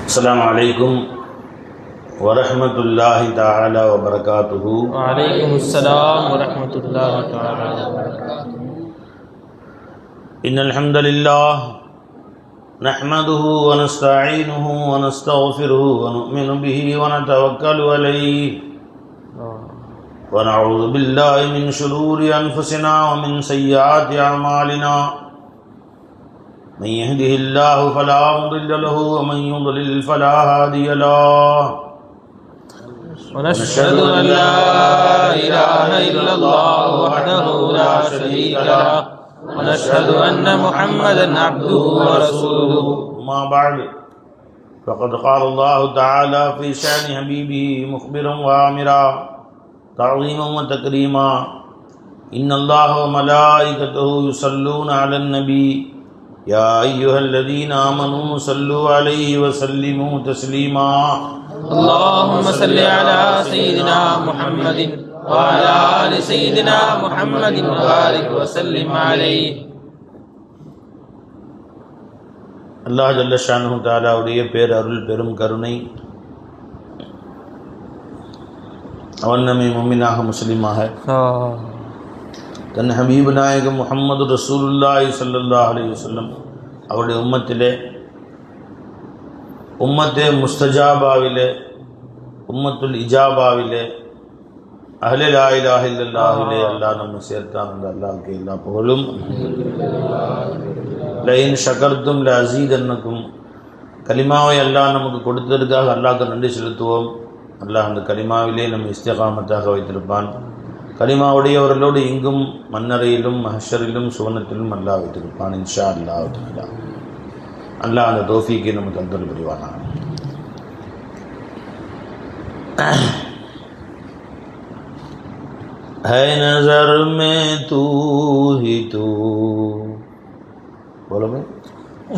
السلام عليكم ورحمة الله تعالى وبركاته. وعليكم السلام ورحمة الله تعالى وبركاته. إن الحمد لله نحمده ونستعينه ونستغفره ونؤمن به ونتوكل عليه ونعوذ بالله من شرور أنفسنا ومن سيئات أعمالنا. من يهده الله فلا مضل له ومن يضلل فلا هادي له. ونشهد أن لا إله إلا الله وحده لا شريك له ونشهد أن محمدا عبده ورسوله. ما بعد فقد قال الله تعالى في شأن حبيبه مخبرا وآمرا تعظيما وتكريما: إن الله وملائكته يصلون على النبي يا أيها الذين آمنوا صلوا عليه وسلموا تسليما. اللهم صل على سيدنا محمد وعلى آل سيدنا محمد وبارك وسلم عليه. அல்லாஹ் ஜல்ல ஷானுஹு தஆலாவுடைய பேரருள் பெரும் கருணை அவன் நம்மை முஃமினாக முஸ்லிமாக தன் ஹபீப் நாயகம் முஹம்மது ரசூலுல்லாஹி ஸல்லல்லாஹு அலைஹி வஸல்லம் அவருடைய உம்மத்திலே உம்மத்தே முஸ்தஜாபாவிலே உம்மத்துல் இஜாபாவிலே அஹ்லே லா இலாஹ இல்லல்லாஹிலே அல்லாஹ் நம்மை சேர்த்தான். அந்த அல்லாஹ்வுக்கு எல்லா புகழும். லயின் ஷகர்தும் லஅஸீதன்னகும், கலிமாவை அல்லாஹ் நமக்கு கொடுத்ததற்காக அல்லாஹ்வுக்கு நன்றி செலுத்துவோம். அல்லாஹ் அந்த கலிமாவிலே நம்ம இஸ்திகாமத்தாக வைத்திருப்பான். கலிமாவுடையவர்களோடு இங்கும் மன்னரையிலும் மஹ்ஷரிலும் சுவனத்திலும் அல்லாஹ் வைத்திருப்பான் இன்ஷா அல்லாஹ் தஆலா. அல்லாஹ் அந்த தௌஃபீக்கை நமக்கு தந்தல் புரிவானாக. है नजर में तू ही तू, बोलो भाई.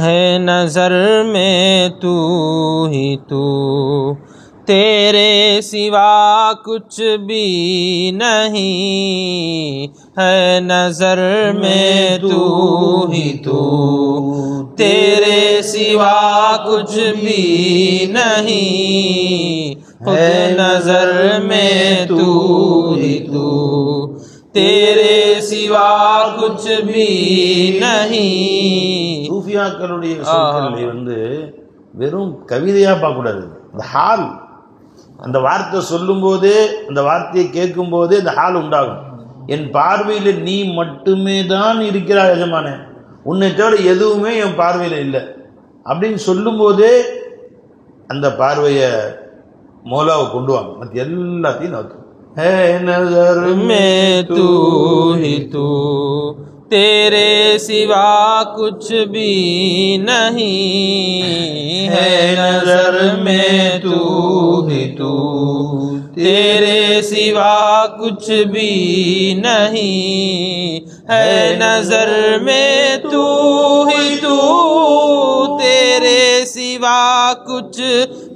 है नजर में तू ही तू, तेरे सिवा कुछ भी नहीं. है नजर में तू ही तू, तेरे सिवा कुछ भी नहीं. है नजर में तू ही तू, तेरे सिवा कुछ भी नहीं. சூஃபியாக்களுடைய சொற்களை வெறும் கவிதையா பார்க்க கூடாது. அந்த ஹால், அந்த வார்த்தை சொல்லும் போதே, அந்த வார்த்தையை கேட்கும் போதே அந்த ஹால் உண்டாகும். என் பார்வையில் நீ மட்டுமே தான் இருக்கிறாய் எஜமானே, உன்னை தவிர எதுவுமே என் பார்வையில் இல்லை அப்படின்னு சொல்லும் போதே அந்த பார்வையை மௌலாவை கொண்டு வாங்க. மற்ற எல்லாத்தையும் நோக்கு. है नजर में तू ही तू, तेरे सिवा कुछ भी नहीं. है नजर में तू ही तू, तेरे सिवा कुछ भी नहीं. है नजर में तू ही तू, तेरे सिवा कुछ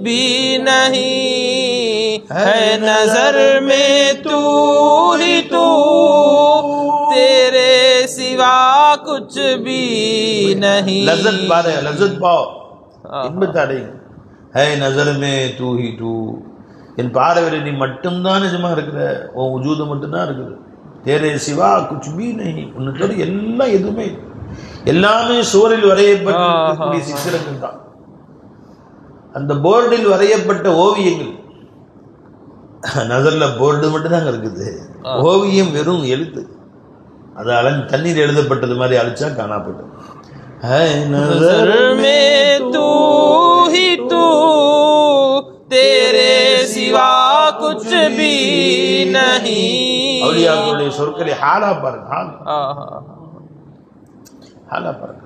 भी नहीं. है नजर में तू ही तू, तेरे सिवा कुछ भी नहीं. लज्जत पारे, लज्जत पाओ, இன்பத்தை அடையும். है नजर में तू ही तू, என் பார்வையில் நீ மட்டும்தான் நிஜமா இருக்கிற, உன் வஜூது மட்டும்தான் இருக்குது. தேரே சிவா குச் பி நஹி, உன்னை தவிர எல்லாம் எதுவுமே, எல்லாமே சுவரில் வரையப்பட்ட சித்திரங்கள் தான். அந்த போர்டில் வரையப்பட்ட ஓவியங்கள், நசர்ல போர்டு மட்டும்தாங்க இருக்குது, ஓவியம் வெறும் எழுத்து. அது தண்ணீர் எழுதப்பட்டது மாதிரி அழிச்சா காணப்பட்டது. नजर में तू ही तू, तेरे सिवा कुछ भी नहीं. அவளியாக்களுடைய சொற்களை ஹாலா பாருங்க, ஹாலா பாருங்க.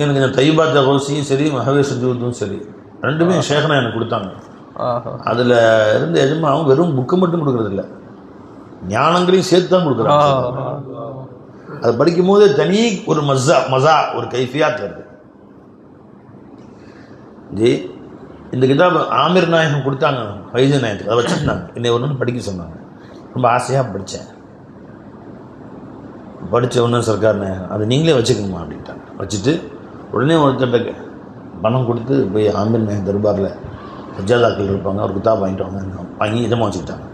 எனக்கு இந்த தைபாத்த கௌசியும் சரி, மஹவே சுஜூதும் சரி, ரெண்டுமே ஷேഖனா எனக்கு கொடுத்தாங்க. அதில் இருந்து எஜமாவும் வெறும் புக்கு மட்டும் கொடுக்கறது இல்லை, ஞானங்களையும் சேர்த்து தான் கொடுக்குறாங்க. அது படிக்கும் போது தனி ஒரு மசா ஒரு கைஃபியாத் வருது. ஜி இந்த கிதாப் ஆமிர் நாயகம் கொடுத்தாங்க, ஃபைசல் நாயகத்துக்கு. அதை வச்சுருந்தாங்க, என்னை ஒன்று படிக்க சொன்னாங்க. ரொம்ப ஆசையாக படித்தேன். படித்த ஒன்று சர்க்கார் நாயகம் அதை நீங்களே வச்சுக்கணுமா அப்படின்ட்டாங்க. வச்சுட்டு உடனே ஒருத்தட்ட பணம் கொடுத்து போய் ஆமீர் நாயகம் தர்பாரில் சஜ்ஜாதாக்கள் இருப்பாங்க, அவர் கிதாப் வாங்கிட்டு வாங்கி எஜமா வச்சுக்கிட்டாங்க.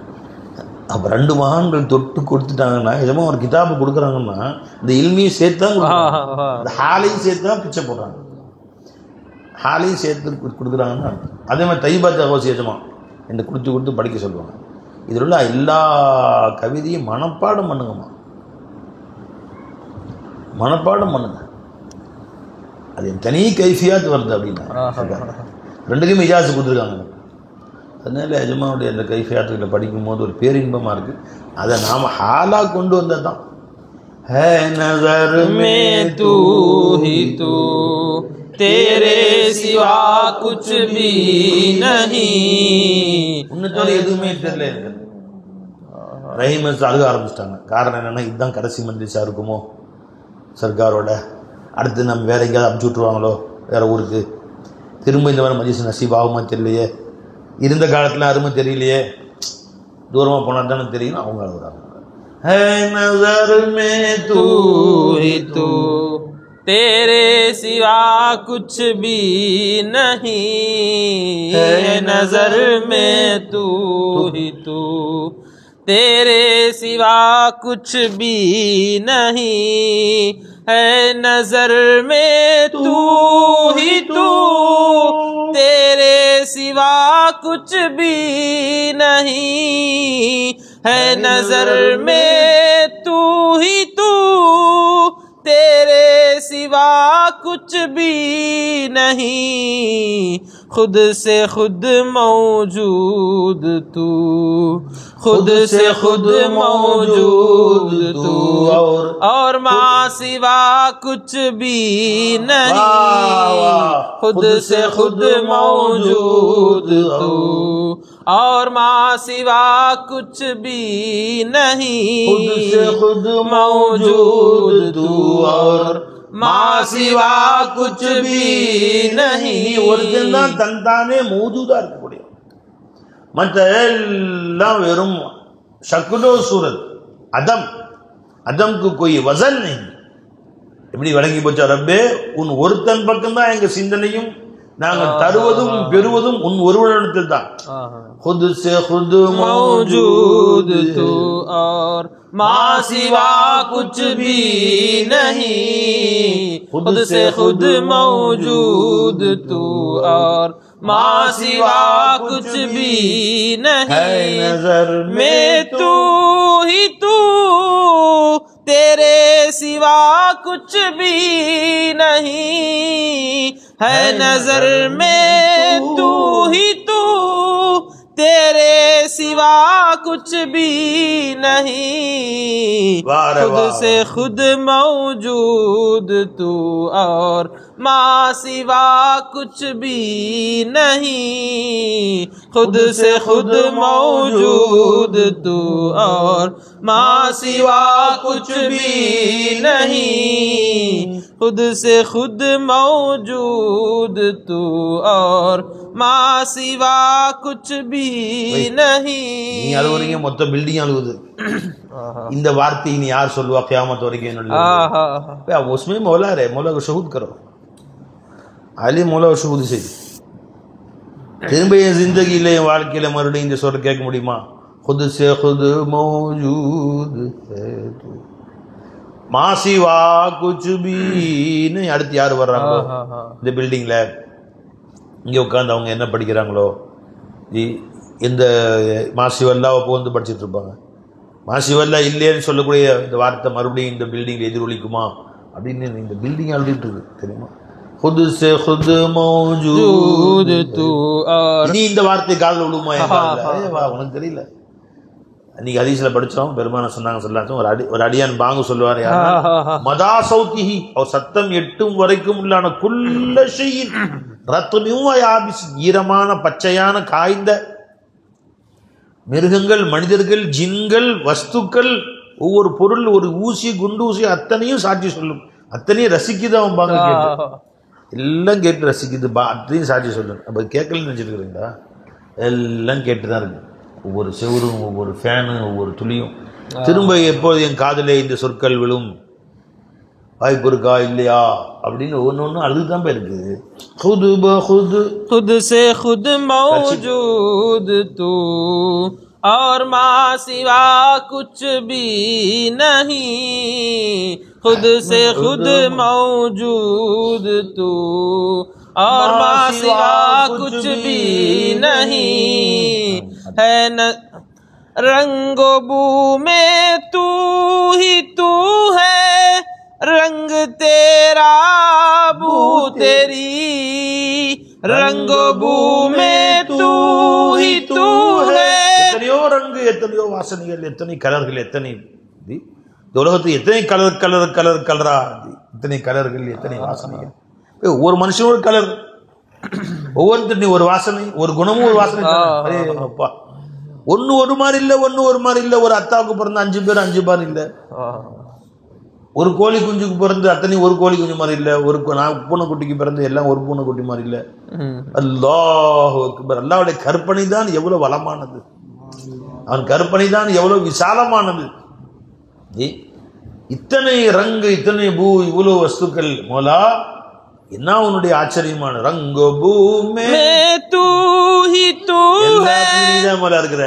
அப்போ 2 மகான்கள் தொட்டு கொடுத்துட்டாங்கன்னா எஜமா ஒரு கிதாபு கொடுக்குறாங்கன்னா இந்த இல்மியும் சேர்த்து தான் இந்த ஹாலையும் சேர்த்து தான் பிச்சை போடுறாங்க. ஹாலையும் சேர்த்து கொடுக்குறாங்கன்னா அதே மாதிரி தைபாத் அவசியம் எஜமா என்று கொடுத்து படிக்க சொல்லுவாங்க. இதில் உள்ள எல்லா கவிதையும் மனப்பாடம் பண்ணுங்கம்மா, மனப்பாடம் பண்ணுங்க. அது தனி கைஃபியாத்து வருது அப்படின்னா 2க்குமே இஜாசு கொடுத்துருக்காங்க. அதனால எஜமானுடைய அந்த கைஃபியாத்துகளை படிக்கும்போது ஒரு பேரின்பமாக இருக்குது. அதை நாம் ஹாலாக கொண்டு வந்தது தான். ஹே நஸர் மே தூ ஹி தூ तेरे सिवा कुछ भी नहीं, உன்னத்தோட எதுவுமே தெரியல. ரஹீமஸ் அழுக ஆரம்பிச்சிட்டாங்க. காரணம் என்னன்னா இதுதான் கடைசி மந்திரிச்சா இருக்குமோ சர்க்காரோட, அடுத்து நம்ம வேற எங்கேயாவது அனுப்பிச்சு விட்ருவாங்களோ வேற ஊருக்கு, திரும்ப இந்த மாதிரி மஜிஸ் நசீப் ஆகுமா தெரியலையே, இருந்த காலத்தில் அருமை தெரியலையே, தூரமாக போனால் தானே தெரியும். அவங்க அழுகுறாங்க. ஹே நஸர் மே தூ ही तू तेरे सिवा कुछ भी नहीं, है नजर में तू ही तू तेरे सिवा कुछ भी नहीं, है नजर में तू ही तू तेरे सिवा कुछ भी नहीं, है नजर में तू ही तू तेरे सिवा कुछ भी नहीं, खुद से खुद मौजूद तू, खुद से खुद मौजूद तू और माँ सिवा कुछ भी नहीं, खुद से खुद मौजूद तू और माँ सिवा कुछ भी नहीं, खुद से खुद मौजूद तू और माँ सिवा कुछ भी नहीं. ஒருத்தன் தான் தன்தானே மௌஜூதா இருக்கக்கூடிய, மற்ற எல்லாம் வெறும் ஷக்லோ சூரத், அதம்க்கு कोई वजन नहीं. எப்படி விளங்கி போச்சா ரப்பே, உன் ஒருத்தன் பக்கம்தான் எங்க சிந்தனையும், நாங்கள் தருவதும் பெறுவதும் உன் ஒருவனிடத்தில் தான். खुद से खुद मौजूद तू और माँ सिवा कुछ भी नहीं, खुद से खुद मौजूद तू और माँ सिवा कुछ भी नहीं, नजर में तू ही तू तेरे सिवा कुछ भी नहीं, है नजर में तू ही तू तेरे सिवा कुछ भी नहीं, खुद से खुद मौजूद तू और माँ सिवा कुछ भी नहीं, खुद से खुद मौजूद तू और माँ सिवा कुछ भी नहीं, खुद से खुद मौजूद तू और माँ सिवा कुछ भी नहीं. நீ அழுவுறீங்க, மொத்த பில்டிங் அழுகுது. இந்த வார்த்தை நீ யார் சொல்லுவா கியாமத் வரைக்கும்? उसमें मौला रहे, मौला को शहूद करो, அலி மௌலா ஷஹூது செய். திரும்ப என் ஜிந்தகியில என் வாழ்க்கையில மறுபடியும் இந்த சொல்ல கேட்க முடியுமா? खुद से खुद मौजूद है तू மாசிவா कुछ भी नहीं. அடுத்து யார் வர்றாங்களோ இந்த பில்டிங்ல, இங்கே உட்காந்து அவங்க என்ன படிக்கிறாங்களோ, இந்த மாசிவல்லா வந்து படிச்சுட்டு இருப்பாங்க. மாசிவல்லா இல்லைன்னு சொல்லக்கூடிய இந்த வார்த்தை மறுபடியும் இந்த பில்டிங்ல எதிரொலிக்குமா அப்படின்னு இந்த பில்டிங் அழுதுட்டு இருக்கு தெரியுமா? खुद से खुद मौजूद तू और நீ இந்த வார்த்தை காதுல விழுமா? உனக்கு தெரியல. அன்னைக்கு ஹதீஸ்ல படிச்சோம், பெருமான சொன்னாங்க சொல்லாச்சும் ஒரு அடியான் பாங்கு சொல்லுவார், மதா சௌத்திஹி, அவர் சத்தம் எட்டும் வரைக்கும் உள்ளான குல்ல ஷைஇன் ரத்மியும் யாபிஸ், ஈரமான பச்சையான காய்ந்த மிருகங்கள், மனிதர்கள், ஜின்கள், வஸ்துக்கள், ஒவ்வொரு பொருள், ஒரு ஊசி, குண்டு ஊசி, அத்தனையும் சாட்சி சொல்லும். அத்தனையும் ரசிக்குது. அவன் பாங்க எல்லாம் கேட்டு ரசிக்குது, அத்தனையும் சாட்சி சொல்லும். அப்ப கேட்கலன்னு நினைச்சிருக்கிறீங்களா? எல்லாம் கேட்டுதான் இருக்கு. ஒவ்வொரு செவரும், ஒவ்வொரு ஃபேனு, ஒவ்வொரு துளியும். திரும்ப எப்போது என் காதிலே இந்த சொற்கள் விழும்? வாய்ப்பு இருக்கா இல்லையா அப்படின்னு ஒன்று அதுதான் இருக்குது. खुद बखुद खुद से खुद मौजूद तू और माँ सिवा कुछ भी नहीं, खुद से खुद मौजूद तू और माँ सिवा कुछ भी नहीं है न रंगो बू में तू ही तू है, रंग तेरा बू तेरी, रंगो बू में तू ही तू है. எத்தனையோ ரங்கு, எத்தனையோ வாசனைகள், எத்தனை கலர்கள், எத்தனை இந்த உலகத்துக்கு எத்தனை கலர் கலர் கலர் கலரா, எத்தனை கலர்கள், எத்தனை வாசனைகள். ஒவ்வொரு மனுஷனும் ஒரு கலர், ஒவ்வொருத்தரும் ஒரு வாசனை, ஒரு குணமும் ஒரு வாசனை. அப்பா ஒன்னு ஒரு மாதிரி இல்ல, ஒன்னு ஒரு மாதிரி இல்ல. ஒரு அத்தாவுக்கு பிறந்த 5 பேர் 5 பேர் இல்ல. ஒரு கோழி குஞ்சுக்கு பிறந்து அத்தனை ஒரு கோழி குஞ்சு மாதிரி இல்ல. ஒரு பூனைக்குட்டிக்கு பிறந்து எல்லாம் ஒரு பூனைக்குட்டி மாதிரி இல்ல. அல்லாஹ் அக்பர். அல்லாஹ்வுடைய கற்பனை தான் எவ்வளவு வளமானது, அவன் கற்பனை தான் எவ்வளவு விசாலமானது. இத்தனை ரங்கு, இத்தனை பூ, இவ்வளவு வஸ்துக்கள். மோலா என்ன உன்னுடைய ஆச்சரியமான ரங்கோ பூமே தூ ஹி தூ எல்லா மோலா இருக்கிற.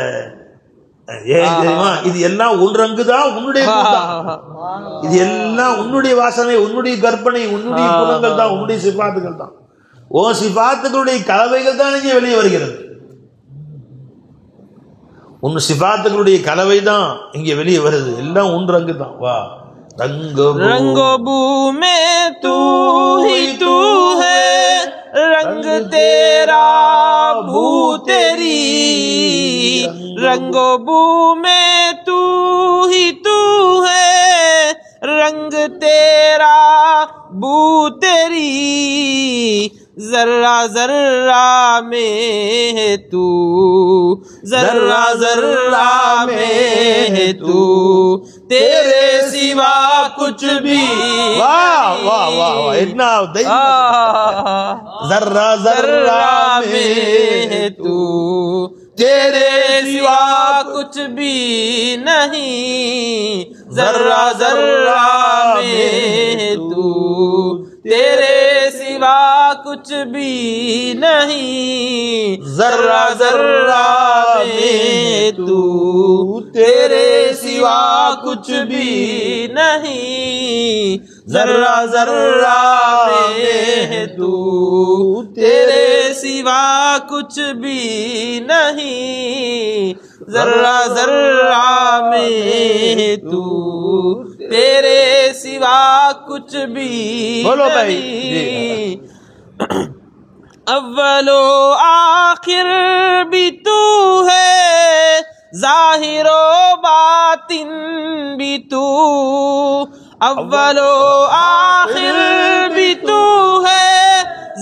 ஏன் தெரியுமா? இது எல்லாம் உன் ரங்கு தான், உன்னுடைய இது எல்லாம் உன்னுடைய வாசனை, உன்னுடைய கற்பனை, உன்னுடைய குணங்கள் தான், உன்னுடைய சிபாத்துகள் தான். ஓ சிபாத்துகளுடைய கலவைகள் தான் இங்கே வெளியே வருகிறது. உன் சிபாத்துகளுடைய கலவை தான் இங்கே வெளியே வருது. எல்லாம் உன் ரங்கு தான். வா रंगो बू में तू ही तू है, रंग तेरा बू तेरी, रंगो बू में तू ही तू है, रंग तेरा बू तेरी, जर्रा जर्रा में है तू, जर्रा जर्रा में है तू, तेरे सिवा कुछ भी. वाह वाह वाह वाह, इतना जर्रा जर्रा में है तू, तेरे सिवा कुछ भी नहीं, जर्रा जर्रा में है तू, तेरे सिवा कुछ भी नहीं, जर्रा जर्रा में तू, तेरे सिवा कुछ भी नहीं, जर्रा जर्रा में तू, तेरे सिवा कुछ भी नहीं, जर्रा जर्रा में तू, तेरे सिवा कुछ भी नहीं. अव्वलो आखिर भी तू है, ज़ाहिरो बातिन भी तू, अव्वलो आखिर भी तू है,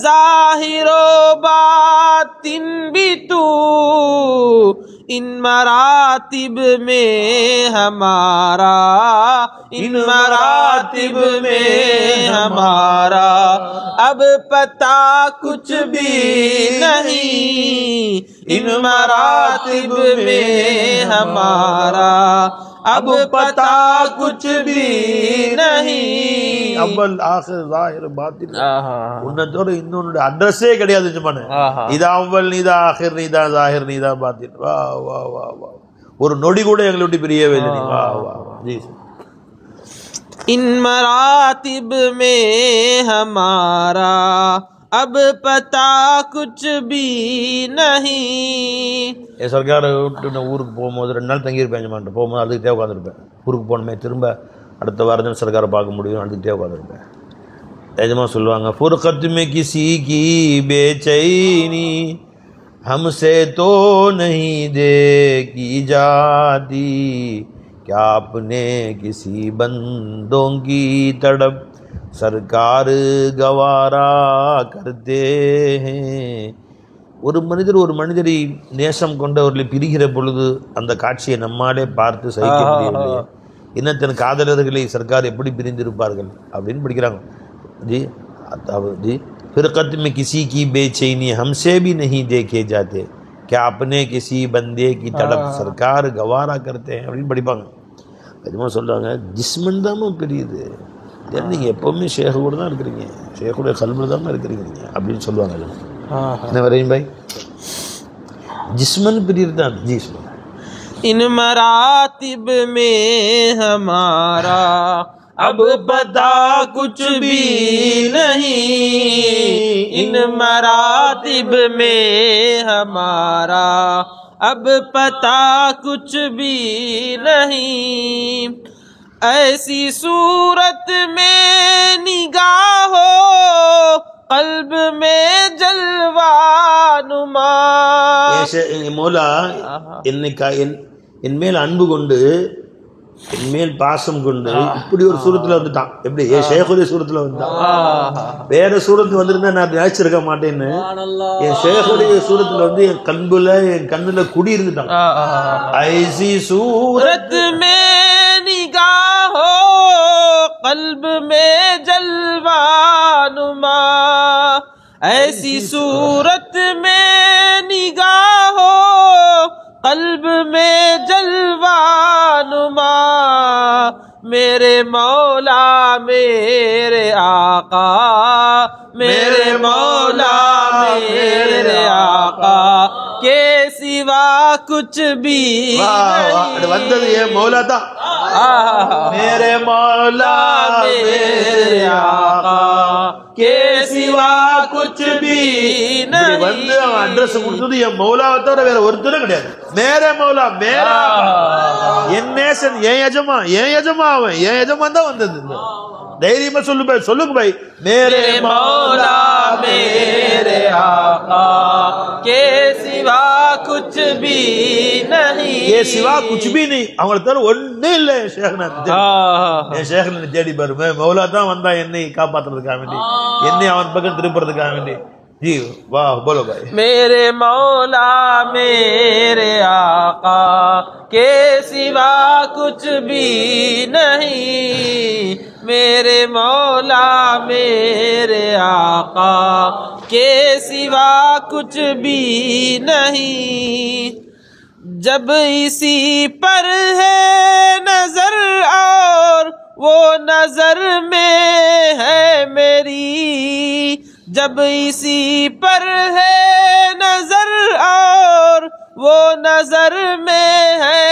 ज़ाहिरो बातिन भी तू, इन मरातिब में हमारा, इन मरातिब में हमारा अब पता कुछ भी नहीं, इन मरातिब में हमारा अब पता कुछ भी नहीं. அவ்வல் ஆகிர் ஸாஹிர் பாத்தின், உன்னை தவிர இன்னொன்னு அட்ரஸே கிடையாது. இதா அவ்வல், நீதா ஆகிர், நீதா ஸாஹிர், நீதா பாத்தின். வா வா வா வா, ஒரு நொடி கூட எங்களை விட்டு பிரியவே இல்லை. வா வா வா ஜி. इन मरातिब में हमारा अब पता कुछ भी नहीं. சர்க்காரை விட்டு நான் ஊருக்கு போகும்போது 2 நாள் தங்கியிருப்பேன். எஜமான்ட்டு போகும்போது அதுக்கிட்டே உட்காந்துருப்பேன். ஊருக்கு போனமே திரும்ப அடுத்த வாரம் சர்க்காரை பார்க்க முடியும், அதுக்கிட்டே உட்காந்துருப்பேன். எஜமா சொல்லுவாங்க, ஃபுர்கத் में किसी की बेचैनी हमसे तो नहीं देखी जाती, क्या अपने किसी बंदों की तड़प सरकार गवारा करते हैं. ஒரு மனிதர் ஒரு மனிதரை நேசம் கொண்டவர்களை பிரிகிற பொழுது அந்த காட்சியை நம்மாலே பார்த்து சகிக்க முடியவில்லை. இன்னத்தன் காதலர்களை சர்க்கார் எப்படி பிரிந்திருப்பார்கள் அப்படின்னு படிக்கிறாங்க. जी जी फिरकत में किसी की बेचैनी हमसे भी नहीं देखे जाते, क्या अपने किसी बंदे की तड़प सरकार गवारा करते हैं அப்படின்னு படிப்பாங்க. அதுமா சொல்றாங்க, ஜிஸ்மன் தான் பிரியுது, நீங்க எப்பவுமே ஷேக் கூட தான் இருக்கிறீங்க, ஷேக்குடைய கல்வியில் தான் இருக்கிறீங்க நீங்க அப்படின்னு சொல்லுவாங்க. என்ன வரையும் பாய் जिस्मन प्रियता जी इन मरातिब में हमारा अब पता कुछ भी नहीं, इन मरातिब में हमारा अब पता कुछ भी नहीं, ऐसी सूरत में निगाहो कल्ब में जलवा नुमा. மௌலா என் மேல் அன்பு கொண்டு என் மேல் பாசம் கொண்டு இப்படி ஒரு சூரத்துல வந்துட்டான். எப்படி ஷேகுடைய சூரத்துல வந்துட்டான். வேற சூரத்து வந்திருந்தா நான் நினைச்சிருக்க மாட்டேன்னு என் ஷேகுடைய சூரத்துல வந்து என் கண்புல என் கண்ணுல குடி இருந்துட்டான். ஐசி சூரத் மே நிகாஹோ कल्ब में जलवा नुमा, ऐसी सूरत में निगाहो कल्ब में जलवा नुमा, मेरे मौला मेरे आका, मेरे मौला मेरे आका के सिवा कुछ भी नहीं. वंदது ஏ மௌலா தான். मेरे मौला मेरे आका के सिवा कुछ भी नहीं. வந்து அவன் அட்ரஸ் கொடுத்தது என் மௌலாவை தவிர வேற ஒருத்தரும் கிடையாது. மேரே மௌலா மேரா என் நேசன் என் எஜமா அவன் என் எஜமான் தான் வந்தது. தைரியமா சொல்லுங்க பாய். मेरे मौला मेरे आका के सिवा कुछ भी नहीं, ये सिवा कुछ भी नहीं. அவங்கள தவிர ஒண்ணே இல்ல. ஷேக்னா தேடி பாரு, மௌலா தான் வந்தா என்னை காப்பாத்துறதுக்காக வேண்டி, என்னை அவன் பக்கம் திருப்புறதுக்காக வேண்டி. जी वाह बोलो भाई. मेरे मौला मेरे आका के सिवा कुछ भी नहीं, मेरे मौला मेरे आका के सिवा कुछ भी नहीं, जब इसी पर है नजर और वो नजर में है मेरी, जब इसी पर है नजर और वो नजर में है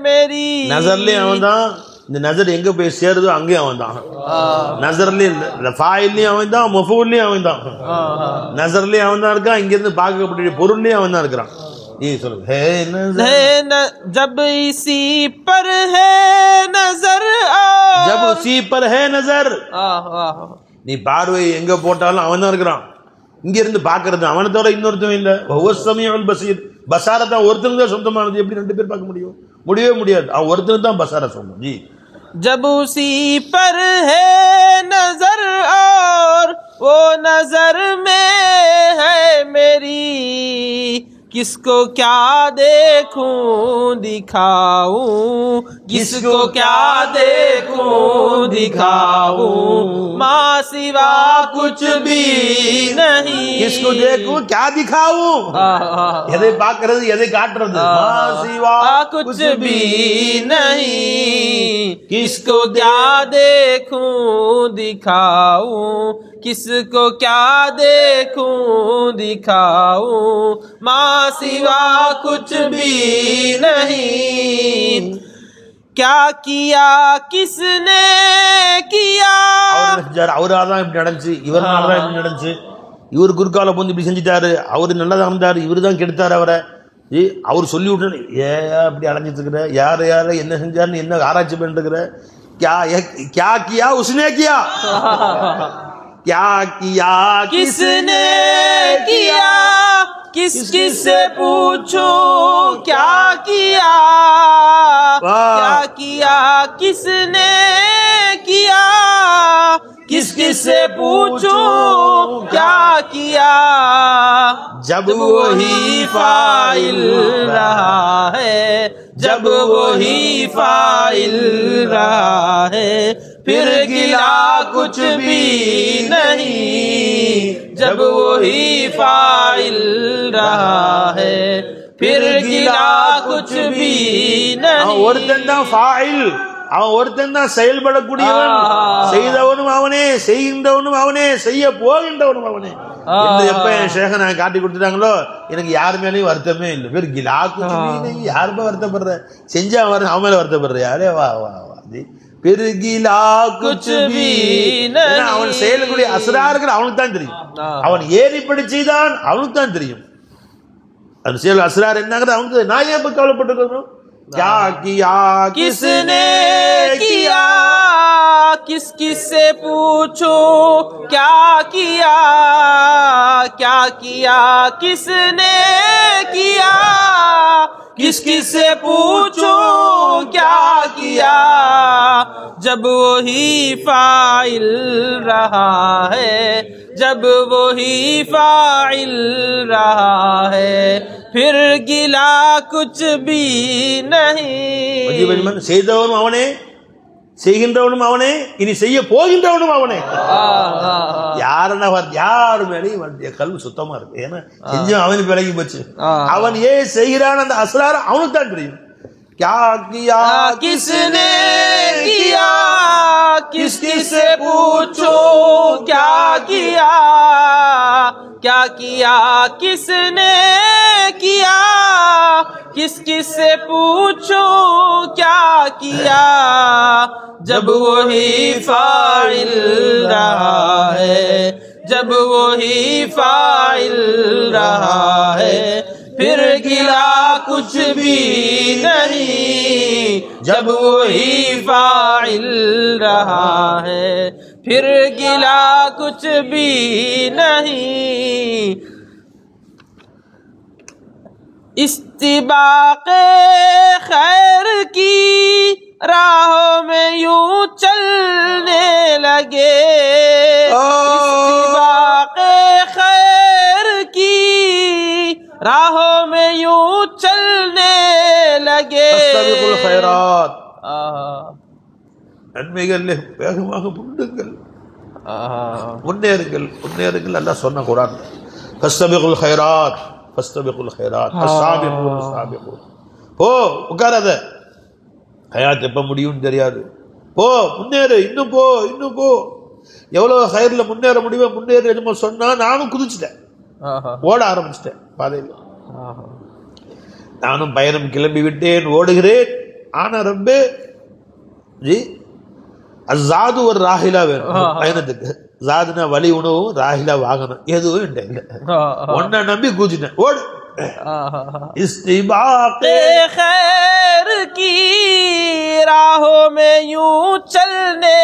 मेरी. நசர்லயே அவன் தான். இந்த நசர் எங்க போய் சேருதோ அங்கேயும் அவன் தான். நசர்லயும் இந்த ஃபாயில்லயும் அவன் தான், மஃபூல்லயும் அவன் தான். நசர்லயும் அவன் தான் இருக்கான், இங்க இருந்து பார்க்கக்கூடிய பொருள்லயும் அவன் தான் இருக்கிறான். ये சொல்லுங்க. जब इसी पर है नजर और जब उसी पर है नजर, நீ பார்வை எங்க போட்டாலும் அவன் தான் இருக்கிறான். இங்க இருந்து பாக்குறது அவனை தவிர இன்னொருத்தவன் இல்ல. ஒவ்வொரு சமயம் பசீர் பசாரத்தை ஒருத்தனுக்கு தான் சொந்தமானது. எப்படி ரெண்டு பேர் பார்க்க முடியும்? முடியவே முடியாது. அவன் ஒருத்தனுக்கு தான் பசார சொந்தம். ஜி जब उसी पर है नजर और वो नजर में है मेरी, किसको क्या देखूं दिखाऊं, किसको क्या देखूं दिखाऊं, माँ सिवा कुछ भी नहीं. किसको देखूं क्या दिखाऊं, எதை பார்க்கிறது எதை காட்டுறது. माँ सिवा कुछ भी नहीं, किसको क्या देखूं दिखाऊं, किसको क्या देखूं दिखाऊं, माँ सिवा कुछ भी नहीं. क्या किया किसने किया, அவராதான் இப்படி நடந்துச்சு, இவர்னாலதான் இப்படி நடந்துச்சு, இவர் குறுக்கால போந்து இப்படி செஞ்சுட்டாரு, அவரு நல்லதா இருந்தாரு, இவரு தான் கெடுத்தாரு அவரை. அவர் சொல்லி விட்டு ஏன் இப்படி அலைஞ்சிட்டு இருக்கிற, யார யார என்ன செஞ்சாருன்னு என்ன ஆராய்ச்சி பண்ணிட்டு இருக்கிற. क्या किया उसने किया, क्या किया किसने किया, किस किस से पूछूं क्या किया, क्या किया किसने किया, किस किस से पूछूं क्या किया. जब वही फाइल रहा है, जब वही फाइल रहा है, फिर गिला कुछ भी नहीं. जब वही फाइल रहा है, फिर गिला कुछ भी नहीं. ஒருத்தன் தான் ஃபாயில், அவன் ஒருத்தன் தான் செயல்படக்கூடியவன். செய்தவனும் அவனே, செய்கின்றவனும் அவனே, செய்ய போகின்றவனும் அவனே. எப்ப என் சேக நான் காட்டி கொடுத்துட்டாங்களோ எனக்கு யாரு மேலேயும் வருத்தமே இல்லை. பேர் கிலாக்கு யாருமே வருத்தப்படுற செஞ்சா அவன் மேல வருத்தப்படுற யாரே வா வா வா பெருகிலா குச்சுபி. அவன் செயலுக்குரிய அசரார்கள் அவனுக்கு தான் தெரியும். அவன் ஏறிப்படி செய்தான் அவனுக்கு தான் தெரியும். அந்த செயல் அசரார் என்னங்கிறது அவனுக்கு. நான் ஏன் இப்ப கவலைப்பட்டுக்கணும்? क्या किया किसने किया, किस किस से पूछो क्या किया, क्या किया किसने किया, किस किस से पूछो क्या किया, जब वही फाइल रहा है, जब वही फाइल रहा है, फिर गिला कुछ भी नहीं. செய்தவனும் அவனே, செய்கின்றவனும் அவனே, இனி செய்ய போகின்றவனும் அவனே. யாரு மேலேயும் கல்வி சுத்தமா இருக்கு. ஏன்னா செஞ்சவன் அவனுக்கு விலகி போச்சு. அவன் ஏன் செய்கிறான் அந்த அஸ்ரார் அவனுக்கு தான் தெரியும். क्या किया किसने किया, किस किस से पूछो क्या किया, क्या किया किसने किया, किस किस से पूछो क्या किया, जब वही फाइल रहा है, जब वही फाइल रहा है, फिर गिला कुछ भी नहीं, जब वही फाइल रहा है, फिर गिला कुछ भी नहीं. इस्तिबाक़े खैर की राहों में यूं चलने लगे, इस्तिबाक़े खैर की राहों में यूं चलने लगे. அஸ்தபிகுல் கைராத், நன்மைகளிலே வேகமாக முன்னுங்கள், முன்னேறுங்கள், முன்னேறுங்கள். அல்லாஹ் சொன்ன குர்ஆன். ஃபஸ்தபிகுல் கைராத், ஃபஸ்தபிகுல் கைராத், அஸ்ஸாபிகூன் அஸ்ஸாபிகூன். போ, உட்காராத. ஹயாத் எப்ப முடியும்னு தெரியாது. போ, முன்னேறு, இன்னும் போ, இன்னும் போ. எவ்வளவு ஹைர்ல முன்னேற முடியுமோ முன்னேறு. என்னமோ சொன்னா நானும் குதிச்சுட்டேன், ஓட ஆரம்பிச்சிட்டேன் பாதையில். நானும் பயணம் கிளம்பி விட்டேன், ஓடுகிறேன். ஆனா ரப்பே ஜி அஸாது ஒரு ராஹிலா வேணும் பயணத்துக்கு. ஜாதுனா வழி உணவும், ராஹிலா வாகனம், எதுவும் இல்லை. ஒன்ன நம்பி கூச்சிட்டேன், ஓடு. इस्तिबाक़े खैर की राहों में यूं चलने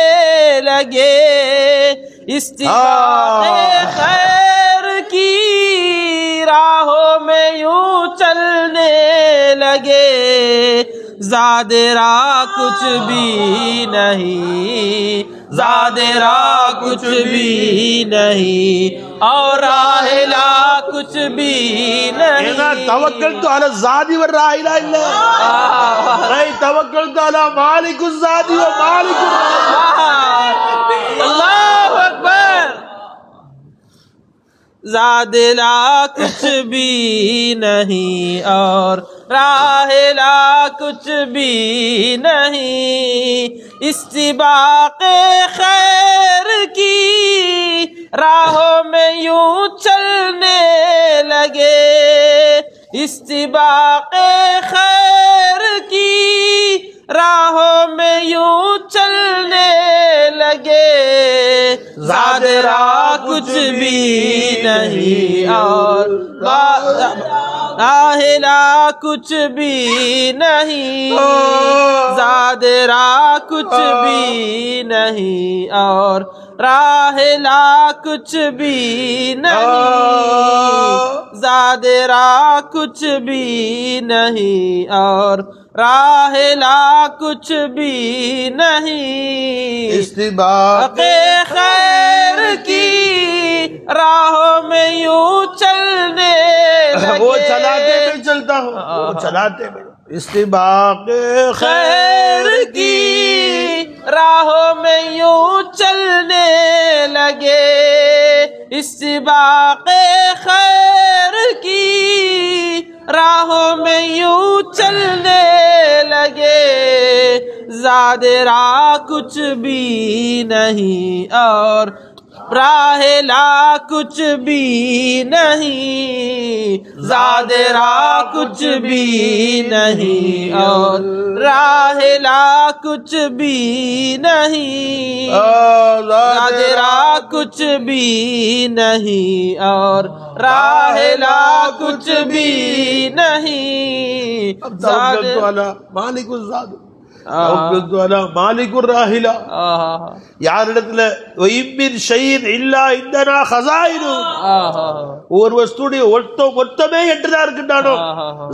लगे, इस्तिबाक़े खैर की राहों में यूं चलने लगे, ज़ादिरा कुछ भी नहीं, ज़ादिरा कुछ भी नहीं, और राहिला कुछ भी नहीं. तवक्कलतु अला ज़ादी व राहिला इल्ला, नहीं तवक्कलतु अला मालिकुज़ ज़ादी व मालिकुर राहिला. अल्लाहु अकबर. ज़ादिला कुछ भी नहीं और राहिला कुछ भी नहीं, इस्तिबाक़े खैर की राहों में यूं चलने लगे, इस्तिबाक़े खैर की राहों में यूं चलने लगे, ज़ादिरा कुछ भी नहीं और राहिला कुछ भी नहीं, ज़ादिरा कुछ भी नहीं और राहिला कुछ भी नहीं, ज़ादिरा कुछ भी नहीं और राहिला कुछ भी नहीं. इस्तिबाक़े खैर की राहों में यूं चलने लगे, वो चलाते में चलता हूँ, वो चलाते में. इस्तिबाक़े खैर की राहों में यूं चलने लगे, इस्तिबाक़े खैर की राहों में यूं चलने लगे, ज़ादिरा कुछ भी नहीं और राहिला कुछ भी नहीं, ज़ादिरा कुछ भी नहीं और राहिला कुछ भी नहीं, ज़ादिरा कुछ भी नहीं और राहिला कुछ भी नहीं। மாலிகுர் ராஹிலா யாரிடத்துல ஒரு வஸ்துடைய மொத்தமே என்றுதான் இருக்கின்றானோ,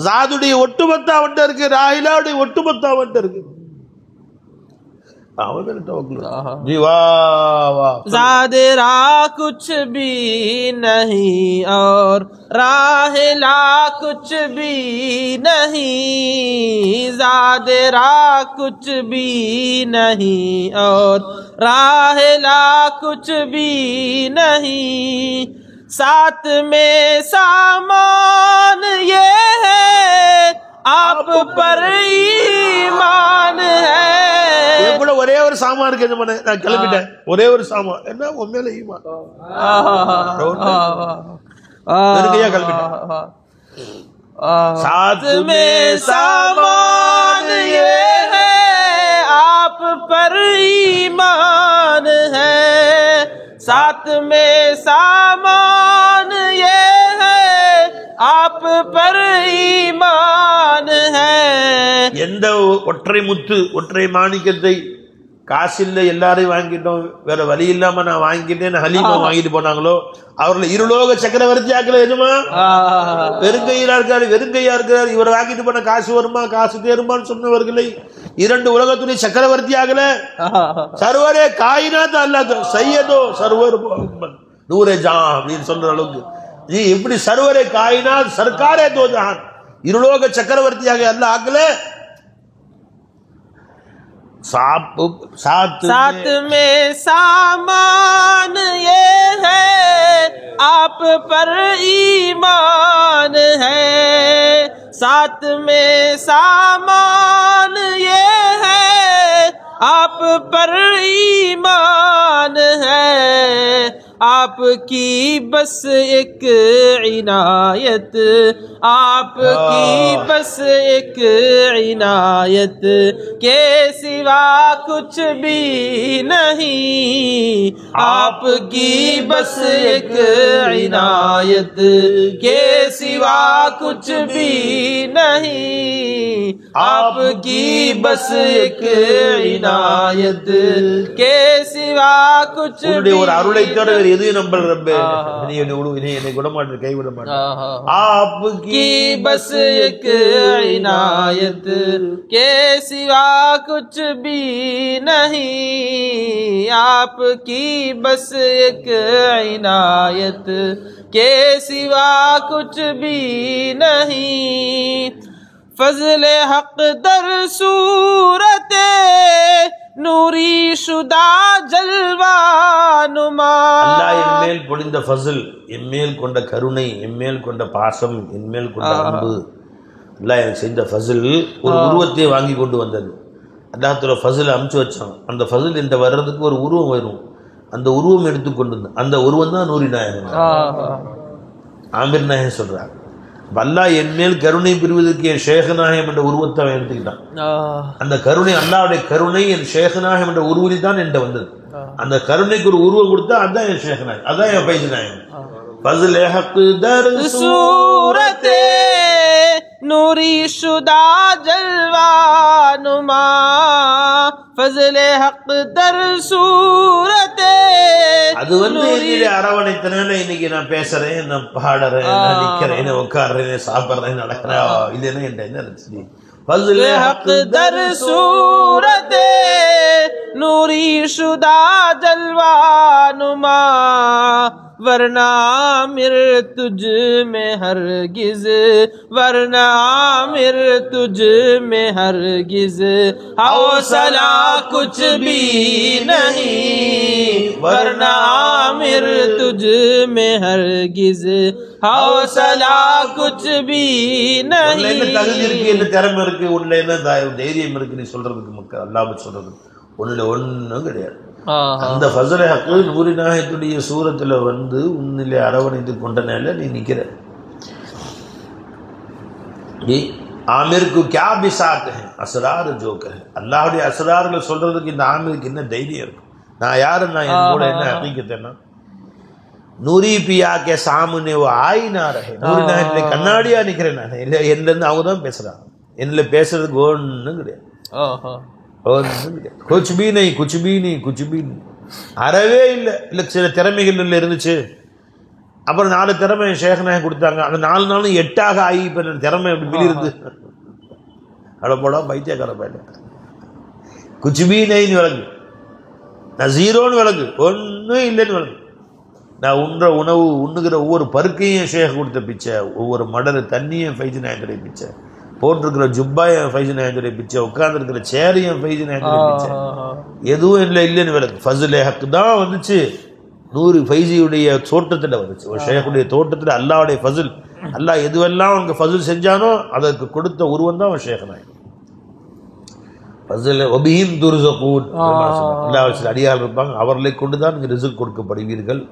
ஜாதுடைய ஒட்டுமொத்த அவன்கிட்ட இருக்கு, ராஹிலாவுடைய ஒட்டுமொத்த அவன்கிட்ட இருக்கு. ज़ादिरा कुछ भी नहीं और राहिला कुछ भी नहीं, ज़ादिरा कुछ भी नहीं और राहिला कुछ भी नहीं, साथ में सामान ये है आप पर ईमान है। கூட ஒரே ஒரு சாமான் இருக்கு, நான் கிளம்பிட்டேன், ஒரே ஒரு சாமான் என்ன உன் மேல ஈமான், கிளம்பிட்டேன்। साथ में सामान ये है आप पर ईमान है, साथ में सामान ये है आप पर ईमान है। எந்த ஒற்றை முத்து ஒற்றை மாணிக்கத்தை காசில்ல எல்லாரையும் வாங்கிட்டோம், வேற வழி இல்லாம நான் வாங்கிட்டேன் ஹலீமா வாங்கிட்டு போனாங்களோ அவர்களை இருலோக சக்கரவர்த்தி ஆக்கல எதுமா, வெறுங்கையா இருக்காரு, வெறுங்கையா இருக்கிறார், இவர் வாங்கிட்டு போன காசு வருமா காசு தேருமான்னு சொன்னவர்களை இரண்டு உலகத்துடைய சக்கரவர்த்தி ஆகல, சர்வரே காயினாத் அல்லாஹ் சையதோ சர்வர் நூரே ஜான் அப்படின்னு சொல்ற அளவுக்கு நீ எப்படி சர்வரே காயினாத் சர்க்காரே தோ ஜஹான் இருலோக சக்கரவர்த்தியாக அல்லாஹ் ஆக்கல। साथ में सामान ये है आप पर ईमान है, साथ में सामान ये है आप पर ईमान है, आपकी बस एक इनायत, आपकी बस एक इनायत के सिवा कुछ भी नहीं, आपकी बस एक इनायत के सिवा कुछ भी नहीं, आपकी बस एक इनायत के सिवा कुछ भी ஒரு அருளை தவிர வேறு எதையும் நம்பல ரப்பே, நீ என்னை குணமாட்டு கைவிட மாட்டேன்। आपकी बस एक इनायत के सिवा कुछ भी नहीं, आपकी बस एक इनायत के सिवा कुछ भी नहीं, फजल हक दर सूरते நூரி சுதா ஜல்வா நுமா, அல்லாஹ் என் மேல் பொழிந்த ஃபஸ்ல், என் மேல் கொண்ட கருணை, என் மேல் கொண்ட பாசம், என் மேல் கொண்ட அன்பு, அல்லாஹ் எனக்கு செஞ்ச ஃபஸ்ல் ஒரு உருவத்தை வாங்கி கொண்டு வந்தது। அல்லாஹ்வுடைய ஃபஸ்ல் அமுச்சு வச்சான், அந்த ஃபஸ்ல் என்ற வர்றதுக்கு ஒரு உருவம் வரும், அந்த உருவம் எடுத்துக்கொண்டு வந்தான், அந்த உருவம் தான் நூரி நாயகம் ஆமீர் நாயகம் சொல்றாங்க। அல்லாஹ் என் மேல் கருணை புரிவதற்கு என் ஷேகநாயகம் என்ற உருவத்தை அவன் எடுத்துக்கிட்டான், அந்த கருணை அல்லாஹ்வுடைய கருணை என் ஷேகநாயகம் என்ற உருவத்தில் தான் என்கிட்ட வந்தது, அந்த கருணைக்கு ஒரு உருவம் கொடுத்தா அதான் என் ஷேகநாயகம், அதான் என் பைஜ் நாயகம்। ஃபஸ்ல் ஹக் தர் சூரத்தே நூரி சுதா ஜல்வா நுமா, ஃபஸ்ல் ஹக் தர் சூரத்தே அது என்னுடைய அரவணைத்தனால இன்னைக்கு நான் பேசுறேன், நான் பாடுறேன், நான் நிக்கிறேன், உட்காடுறேன், சாப்பிடுறேன், நடக்கிறேன், இல்லைன்னா என்கிட்ட என்ன இருந்துச்சு। ஃபஸ்ல் ஹக் दर सूरत नूरी शुदा जलवा नुमा वरना आमिर तुझ में हरगिज, वरना आमिर तुझ में हरगिज हौसला कुछ भी नहीं, वरना आमिर तुझ में हरगिज हौसला कुछ भी नहीं. என்ன தகுதி இருக்கு, என்ன திறமை இருக்கு, உன்ல என்ன தைரியம் இருக்கு நீ சொல்றதுக்கு, மக்கள் அல்லாஹ் சொல்றது ஒண்ணுல ஒண்ணும் கிடையாது. அந்த ஃபஸல் ஹக்கு நூரி நாயத்துடைய சூரத்துல வந்து உன்னிலே அரவணைத்து கொண்டனால நீ நிக்கிற. நீ ஆமிருக்கு क्या बिसात है असरार जो कहे, அல்லாஹ்வுடைய அஸ்ரார்களை சொல்றதுக்கு இந்த ஆமிருக்கு என்ன தைரியம் இருக்கு? நான் யாரு, நான் என் கூட என்ன ஹகீகத்னா நூரி பியா கே சாமனே वो ஆய் ना रहे, நூரி நாயத்துல கண்ணாடியா நிக்கிறேன் நான். இல்ல என்னல இருந்து அவங்க தான் பேசுறாங்க, என்னல பேசுறதுக்கு ஒண்ணும் கிடையாது. कुछ भी नहीं, कुछ भी नहीं, कुछ भी नहीं. அறவே இல்லை. இல்லை சில திறமைகள் இருந்துச்சு, அப்புறம் 4 திறமை ஷேக்னாக கொடுத்தாங்க, அந்த 4 நாளும் 8ஆக ஆகி இப்போ திறமை அப்படி வெளியிருந்து அட போடா பைத்தியக்கார பையன். குச்சுபி நைன்னு விளங்கு, நான் ஜீரோன்னு விளங்கு, ஒன்றும் இல்லைன்னு விளங்கு. நான் உண்ற உணவு உண்ணுகிற ஒவ்வொரு பருக்கையும் ஷேக் கொடுத்த பிச்சை, ஒவ்வொரு மடல் தண்ணியும் ஃபைஜி நாயத்துடைய பிச்சை, போட்டிருக்கிற ஜுப்பாயும் ஃபைஜி நாயத்துடைய பிச்சை, உட்கார்ந்துருக்கிற சேரையும் ஃபைஜி நாயத்துடைய பிச்சை, எதுவும் இல்லை இல்லைன்னு விளக்கு. ஃபஸல் ஹக் தான் வந்துச்சு, நூறு ஃபைஜியுடைய தோட்டத்தில் வந்துச்சு, ஒரு ஷேக்குடைய தோட்டத்தில் அல்லாவுடைய ஃபஸல். அல்லாஹ் எதுவெல்லாம் அவனுக்கு ஃபஸல் செஞ்சானோ அதற்கு கொடுத்த உருவம் தான் அவன் ஷேக் நாயக். ஃபஸல் வபிஹிம் துர்ஸகூன், அல்லாஹ் சில அடியார்கள் இருப்பாங்க, அவர்களை கொண்டு தான் நீங்கள் ரிஸ்க் கொடுக்கப்படுவீர்கள்.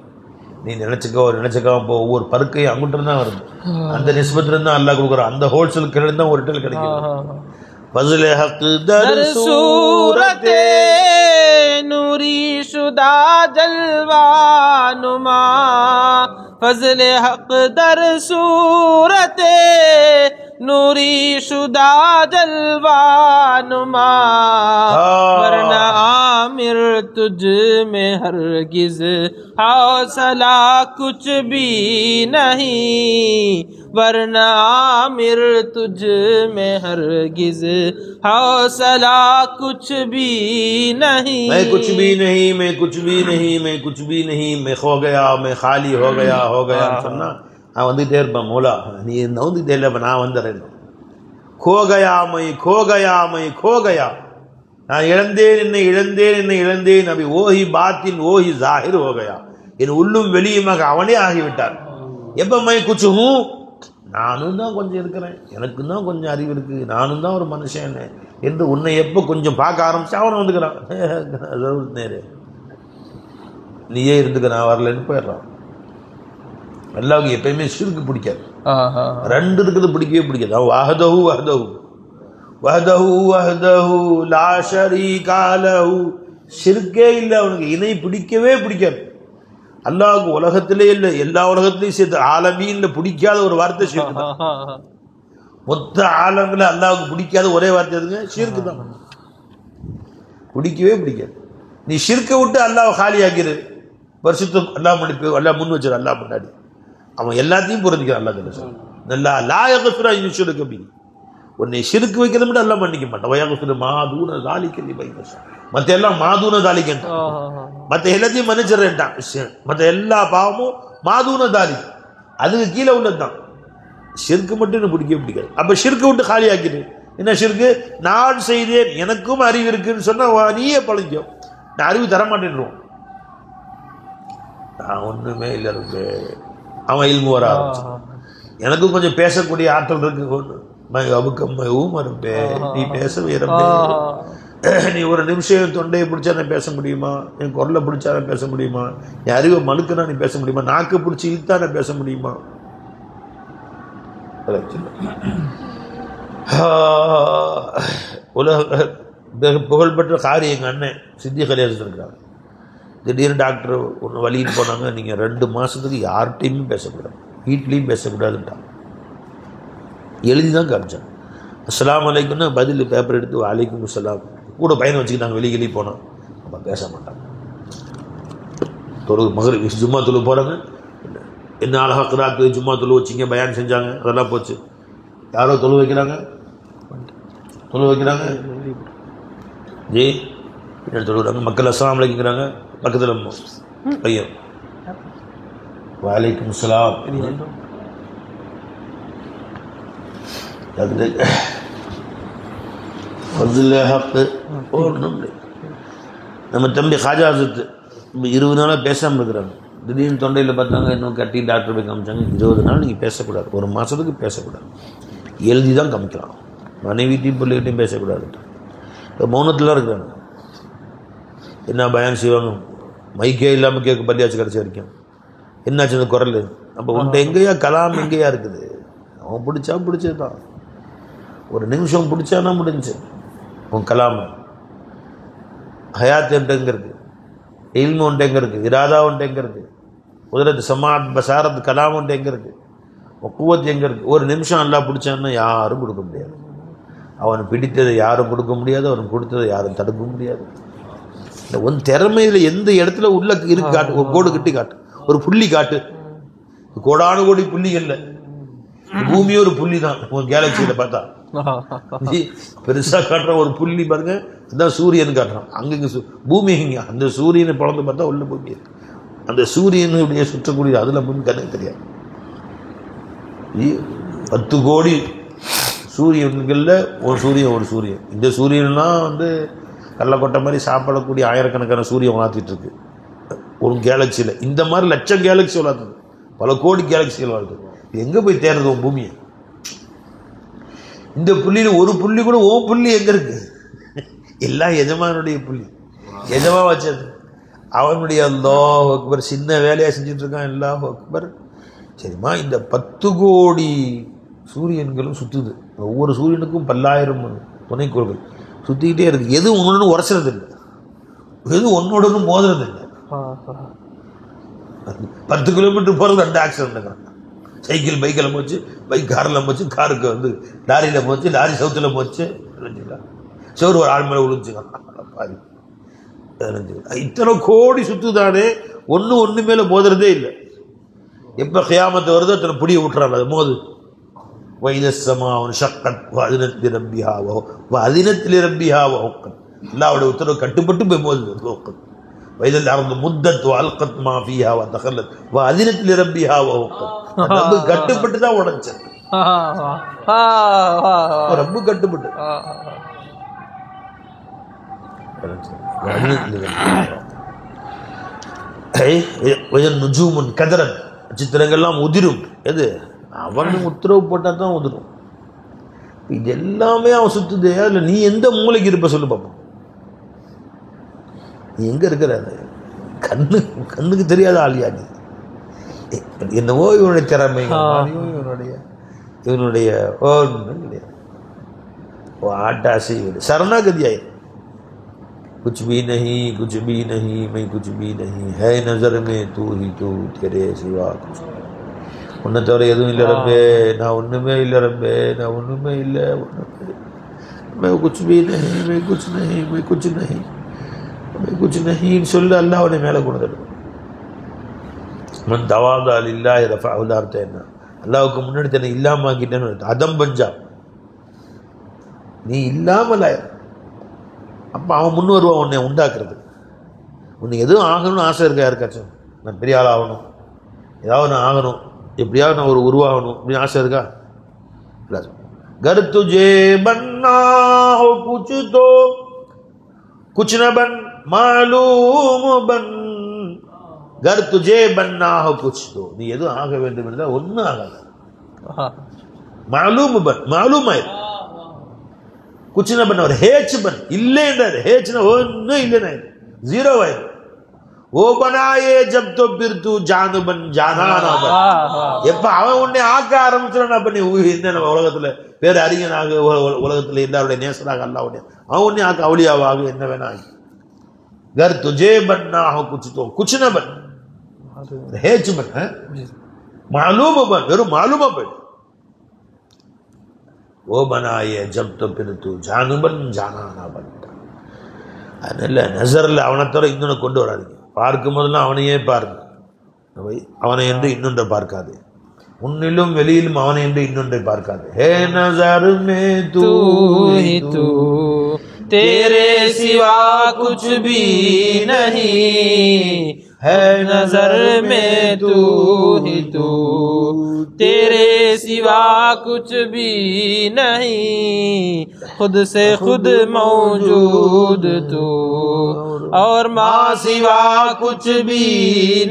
நீ நினைச்சுக்காம போ. ஒவ்வொரு பருக்கையும் அங்கிட்டு தான் வருது, அந்த நிஸ்பத்துல தான் அல்லாஹ் கொடுக்குறான், அந்த ஹோல்சேல் கடையில் தான் ஒரு டெல் கிடைக்கும். ஃபஸல் ஹக் தர் சூரத்தே நூரி शुदा जलवा नुमा, फज़ल हक दर सूरते नूरी शुदा जलवा नुमा, वरना आमिर तुझ में हरगिज हौसला कुछ भी नहीं, वरना आमिर तुझ में हरगिज हौसला कुछ भी नहीं. मैं कुछ भी नहीं, मैं कुछ भी नहीं, मैं कुछ भी नहीं, मैं खो गया, मैं खाली हो गया சொன்னா நான் வந்துகிட்டே இருப்பேன். மோலா நீ வந்துகிட்டே இல்லை, நான் வந்துடுறேன். खो गया मैं, खो गया मैं, खो गया, நான் இழந்தேன் என்னை, இழந்தேன் என்னை, இழந்தேன். அபி ஓஹி பாத்தின் ஓஹி ஜாஹிர் हो गया, என் உள்ளும் வெளியுமாக அவனே ஆகிவிட்டான். எப்ப மை குச்சு ஹூ, நானும் தான் கொஞ்சம் இருக்கிறேன், எனக்கு தான் கொஞ்சம் அறிவு இருக்கு, நானும் தான் ஒரு மனுஷன் என்று உன்னை எப்போ கொஞ்சம் பார்க்க ஆரம்பிச்சு அவனை வந்துக்கிறான். நேரு நீயே இருந்துக்க, நான் வரலன்னு போயிடுறான். அல்லாஹ்வுக்கு எப்பயுமே ஷிர்க் பிடிக்காது, 2 இருக்குது பிடிக்கவே பிடிக்காது. அவன் வஹதஹு வஹதஹு வஹதஹு வஹதஹு லா ஷரீக லஹு, ஷிர்கே இல்லை அவனுக்கு, இணை பிடிக்கவே பிடிக்காது. அல்லாஹ்வுக்கு உலகத்திலே இல்லை, எல்லா உலகத்திலையும் சேர்த்து ஆலமீன்ல பிடிக்காத ஒரு வார்த்தை ஷிர்க் தான். மொத்த ஆலங்களை அல்லாஹ்வுக்கு பிடிக்காத ஒரே வார்த்தை எதுங்க? ஷிர்க் தான். பிடிக்கவே பிடிக்காது. நீ ஷிர்க்கை விட்டு அல்லாஹ் காலியாக்கிரு, வருஷத்துக்கு அல்லாஹ் முன்னாடி அல்லாஹ் முன் வச்சிரு, அல்லாஹ் முன்னாடி அவன் எல்லாத்தையும் புரிஞ்சுக்கிறான். அல்லாஹ் நல்லா லா யக்ஃபிரு அன் யுஷ்ரக பிஹி, உன்னை ஷிர்க் வைக்கிறத மட்டும் அல்லாஹ் மன்னிக்க மாட்டான். வயக்ஃபிரு மாதூன ஸாலிக லிமன் யஷா, மற்ற எல்லாம் மாதூன தாலிக்கன், மற்ற எல்லாத்தையும் மன்னிச்சிடறேன்ட்டான். மற்ற எல்லா பாவமும் மாதூன தாலிக், அதுக்கு கீழே உள்ளதுதான். ஷிர்க்கு மட்டும் எனக்கு பிடிக்கவே பிடிக்காது. அப்போ ஷிர்க்கு விட்டு காலி ஆக்கிடு. என்ன ஷிர்க்கு? நான் செய்தேன், எனக்கும் அறிவு இருக்குன்னு சொன்னா நீயே பழகிக்கோ, நான் அறிவு தரமாட்டேன்ருவோம். நான் ஒன்றுமே இல்லை இருக்கு. அவன் இல்மு வர ஆரம்பிச்சான். எனக்கும் கொஞ்சம் பேசக்கூடிய ஆற்றல் இருக்கு. அபுக்கம்மையும் இருப்பே, நீ பேசவே இருப்பே. நீ ஒரு நிமிஷம் தொண்டையை பிடிச்சா நான் பேச முடியுமா? என் குரலை பிடிச்சா நான் பேச முடியுமா? என் அறிவை மழுக்குனா நீ பேச முடியுமா? நாக்கு பிடிச்சி இழுத்தா நான் பேச முடியுமா? உலக புகழ்பெற்ற காரி எங்கள் அண்ணன் சித்தி கல்யாணத்தில் இருக்கிறாங்க. திடீர்னு டாக்டர் ஒன்று வழின்னு போனாங்க, நீங்கள் 2 மாதத்துக்கு யார்கிட்டையுமே பேசக்கூடாது, வீட்லேயும் பேசக்கூடாதுன்ட்டாங்க. எழுதி தான் காமிச்சாங்க. அஸ்ஸலாமு அலைக்கும்னா பதில் பேப்பர் எடுத்து வலைக்கும் அஸ்ஸலாம் கூட பையனை வச்சுக்கிட்டாங்க. வெளியே போனோம், நம்ம பேச மாட்டாங்க. தொழு மகரிப் ஜும்மா தொழு போகிறாங்க, என்ன அழகாக கிராத்து ஜும்மா தொழு வச்சிங்க, பயான் செஞ்சாங்க, அதெல்லாம் போச்சு. யாரோ தொழு வைக்கிறாங்க ஜி தொழுகிறாங்க. மக்கள் அஸ்ஸலாமு அலைக்குங்கிறாங்க, பக்கத்தில் பையன் वालेकुम सलाम. நம்ம தம்பி ஹாஜா ஹசரத் 20 நாளாக பேசாமல் இருக்கிறாங்க. திடீர்னு தொண்டையில் பார்த்தாங்க, இன்னும் கட்டி டாக்டர் போய் காமிச்சாங்க. 20 நாள் நீங்கள் பேசக்கூடாது, 1 மாதத்துக்கு பேசக்கூடாது, எழுதி தான் காமிக்கலாம். மனைவிட்டையும் பிள்ளைகிட்டையும் பேசக்கூடாது. இப்போ மௌனத்தில் இருக்கிறாங்க. என்ன பயான் செய்வாங்க, மைக்கே இல்லாமல் கேட்க பள்ளியாச்சு கடைசி வரைக்கும். என்னாச்சு அந்த குரல்? அப்போ உன்ட்ட எங்கேயா கலாம் எங்கேயா இருக்குது? அவன் பிடிச்சா பிடிச்சது தான். 1 நிமிஷம் பிடிச்சானா முடிஞ்சு. உன் கலாம் ஹயாத் என்கிட்ட எங்கே இருக்குது? இல்மு ஒன்று எங்கே இருக்குது? இராதா ஒன்று எங்கே இருக்குது? குதிரத்து சமாத் பசாரத் கலாம் ஒன்று எங்கே இருக்குது? குவத் எங்கே இருக்குது? 1 நிமிஷம் அல்லா பிடிச்சான்னா யாரும் கொடுக்க முடியாது. அவன் பிடித்ததை யாரும் கொடுக்க முடியாது, அவன் கொடுத்ததை யாரும் தடுக்க முடியாது. உன் திறமையில் எந்த இடத்துல உள்ள இருக்கு காட்டு. ஒரு கோடு கட்டி காட்டு, ஒரு புள்ளி காட்டு. கோடானு கோடி புள்ளிகள்ல பூமியே ஒரு புள்ளி தான். உன் கேலக்சியில பார்த்தா பெருசா காட்டுற ஒரு புள்ளி பாருங்க, அதுதான் சூரியன் காட்டுறான். அங்கங்க பூமி இங்க, அந்த சூரியனை பிளந்து பார்த்தா உள்ள பூமி இருக்கு. அந்த சூரியனுடைய சுற்றக்கூடிய அதுல பூமி கண்ணுக்கு தெரியாது. 10 கோடி சூரியன்கள்ல ஒரு சூரியன். இந்த சூரியன்லாம் வந்து கள்ளக்கொட்டை மாதிரி சாப்பிடக்கூடிய ஆயிரக்கணக்கான சூரியன் வளர்த்திட்டு இருக்கு ஒரு கேலக்சியில். இந்த மாதிரி லட்சம் கேலக்சி வளர்த்துது, பல கோடி கேலக்சிகள் வளர்த்துது. எங்கே போய் தேர்றது உன் பூமியை? இந்த புள்ளியில் ஒரு புள்ளி கூட ஓ புள்ளி எங்கே இருக்கு? எல்லாம் எஜமானுடைய புள்ளி, எஜமா வச்சது. அவனுடைய அல்லாஹ் அக்பர். சின்ன வேலையாக செஞ்சுட்டு இருக்கான். அல்லாஹ் அக்பர். சரிம்மா, இந்த 10 கோடி சூரியன்களும் சுற்றுது. ஒவ்வொரு சூரியனுக்கும் 10,000 துணைக்கோள்கள் சுற்றிக்கிட்டே இருக்கு. எது ஒன்று உரசுறது இல்லை, எது ஒன்னோட மோதுறது இல்லை. 10 கிலோமீட்டர் போகிறது 2 ஆக்சிடென்ட். சைக்கிள் பைக்கில் போச்சு, பைக் காரில் போச்சு, காருக்கு வந்து லாரியில் போச்சு, லாரி சவுத்தில் போச்சு, சோறு ஒரு ஆள் மேலே விழுந்துச்சுக்கலாம். பாதி இத்தனை கோடி சுற்றுதானே, ஒன்று மேலே மோதுறதே இல்லை. எப்போ கியாமத்து வருதோ அத்தனை புடியை விட்டுறாங்க, அது மோது. அல்லாஹ்வுடைய உத்தரவு கட்டுப்பட்டு போய் மோது. வைதல் அர்து முத்தத் வஅல்கத் மா ஃபீஹா வதகலத் வஅதினத் லிரப்பிஹா வஹக்கத். ரப்பு கட்டுப்பட்டு தான் உடைச்சது. ரப்பு கட்டுப்பட்டு நுஜூமுன் கதரன், நட்சத்திரங்கள்லாம் உதிரும். எது? அவன் உத்தரவு போட்டால் தான் உதிரும். இது எல்லாமே அவன் சுத்துதே. அதில் நீ எந்த மூளைக்கு இருப்ப சொல்லு பார்ப்போம். நீ எங்க இருக்கிற? கண்ணுக்கு தெரியாத ஆளியா நீ? என்னவோ இவனுடைய திறமை, இவனுடைய ஆட்டாசி சரணாகதி ஆயிரு. कुछ भी नहीं मैं कुछ भी नहीं है नजर में तू ही तू तेरे सिवा कुछ. உன்னை தவிர எதுவும் இல்லை ரப்பே, நான் ஒண்ணுமே இல்லை ரப்பே, நான் ஒண்ணுமே இல்லை. मैं कुछ भी नहीं मैं कुछ नहीं சொல்லு. அல்லாஹ் அவனை மேலே கொண்டு தரும். மன் தவாதா லில்லாஹி ரஃபஅஹு. அர்த்தம் என்ன? அல்லாஹ்வுக்கு முன்னாடி தன்னை இல்லாம ஆக்கிட்டேன்னு அதம் பஞ்சா. நீ இல்லாமல் அப்போ அவன் முன் வருவான் உன்னை உண்டாக்குறது. உன்னை எதுவும் ஆகணும்னு ஆசை இருக்கா யாருக்காச்சும்? நான் பெரிய ஆள் ஆகணும், ஏதாவது நான் ஆகணும், எப்படியாவது நான் ஒரு உருவாகணும் அப்படின்னு ஆசை இருக்கா? घर तुझे बनना हो कुछ तो कुछ न बन मालूम बन. घर तुझे बनना हो कुछ तो. நீ எதுவும் ஆக வேண்டும் என்றால் ஒன்றும் ஆகாது. மாலூம் பன், மாலூம் ஆயிரு. कुछ न बन और हेच बन. இல்லை என்றார். ஹேச்னா ஒன்றும் இல்லைன்னா ஜீரோ ஆயிரு. ஓ பனாயே ஜப் தோ பிர் தூ ஜான் பன் ஜானானா பன். எப்ப அவன் உன்னை ஆக்க ஆரம்பிச்சான், அப்ப நீ என்ன உலகத்துல வேற அறிஞனாக, உலகத்துல எல்லாருடைய நேசராக அல்லாஹ் உன்னை அவன் உன்னை ஆக்க அவுலியாவாக என்ன வேணா. घर तुझे बनना हो कुछ तो कुछ न बन. हेच बन, मालूम बन. வெறும் மாலூமா போயிடு. ஓ பனாயே ஜப் தோ பிர் தூ ஜான் பன் ஜானானா பன். அதனால நசரில் அவனை தவிர இன்னொன்று கொண்டு வராதிங்க. பார்க்கும் போதெல்லாம் அவனையே பாருங்க. அவனை என்று இன்னொன்றை பார்க்காது. உன்னிலும் வெளியிலும் அவனை என்று இன்னொன்றை பார்க்காது. ஹே நஸர் மே தூ ஹி தூ तेरे सिवा कुछ भी नहीं है नजर में तू ही तू, तेरे सिवा कुछ भी नहीं, खुद से खुद मौजूद तू और माँ सिवा कुछ भी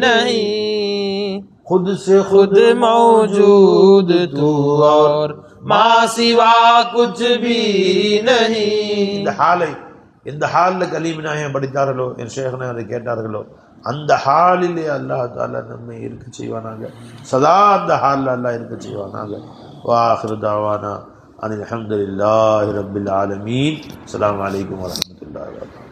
नहीं, खुद से खुद मौजूद तू और माँ सिवा कुछ भी नहीं. இந்த ஹாலில் கலீம் நாயகம் படித்தார்களோ, என் ஷேഖ்னா அதை கேட்டார்களோ, அந்த ஹாலிலே அல்லாஹ் தஆலா நம்மை இருக்க செய்வானாக. சதா அந்த ஹாலில் அல்லாஹ் இருக்க செய்வானாக. வாஹிரு தாவானா அனில் ஹம்துலில்லாஹி ரப்பில் ஆலமீன். அஸ்ஸலாமு அலைக்கும் வரஹ்மத்துல்லாஹி வபரகாத்துஹு.